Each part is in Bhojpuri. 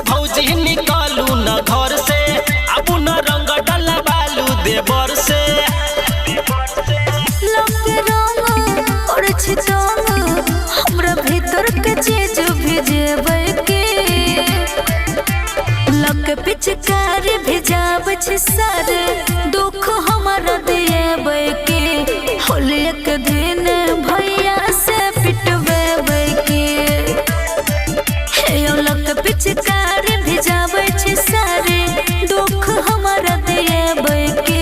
भौजी निकालू न घर से, अब न रंग डला बालू देवर से। हमरा भीतर के चीज भिजेबै के लक पिचकारी भिजाबै छै सारे दुख हमरा दिएबै के होली के दिन भैया से पिटबै के हे लक पिचकारी भिजाबै छै सारे दुख हमरा दिएबै के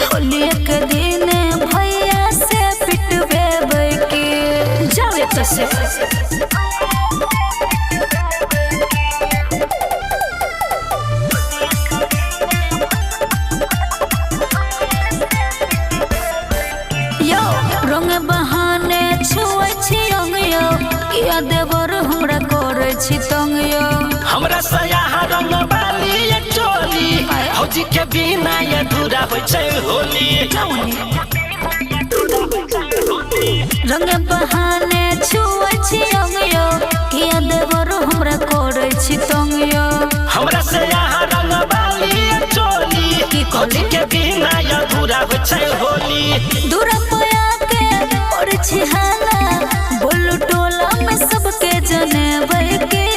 होली के दिन भैया से पिटबै के जाओ तो से रंग बहाने छुए छी अंग यो किया देवर हमरा करे छी तंग यो हमरा सया रंग बाली ये चोली भौजी के बिना ये अधूरा होय छै होली। रंग बहाने छुए छी अंग यो किया देवर हमरा करे छी तंग यो हमरा सया रंग बाली ये चोली भौजी के बिना ये अधूरा होय छै होली। दूर और छिहाला बोलू टोला में सबके जनेबै के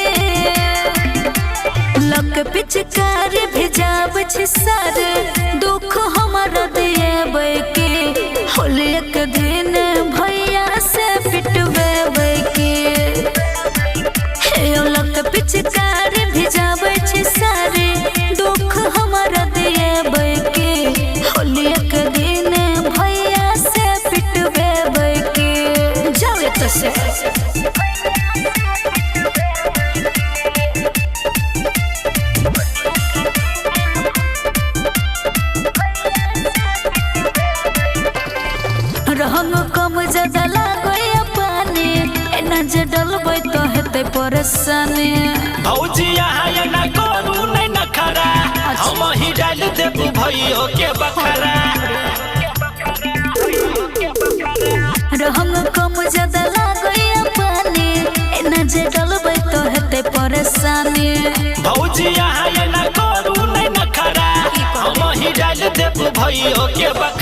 लक पिचकारी भिजाबै छै सारे दुख हमरा दिएबै के होली के दिन भैया से पिटबै के हे लक पिचकारी भिजाबै छै सारे दुख हमरा दिएबै के होली के दिन भैया से पिटबै के जाओ तो से रहंग कम ज्यादा लागै पानी एना जे डलबै तो हेतै परेशानी भौजी यहाँ ये ना करू नहीं न खरा हम ही डाल देबू भइयो के बखरा। रहंग कम ज्यादा लागै पानी एना जे डलबै तो हेतै परेशानी भौजी यहाँ ये ना करू नहीं न खरा हम ही डाल देबू भइयो के बखरा।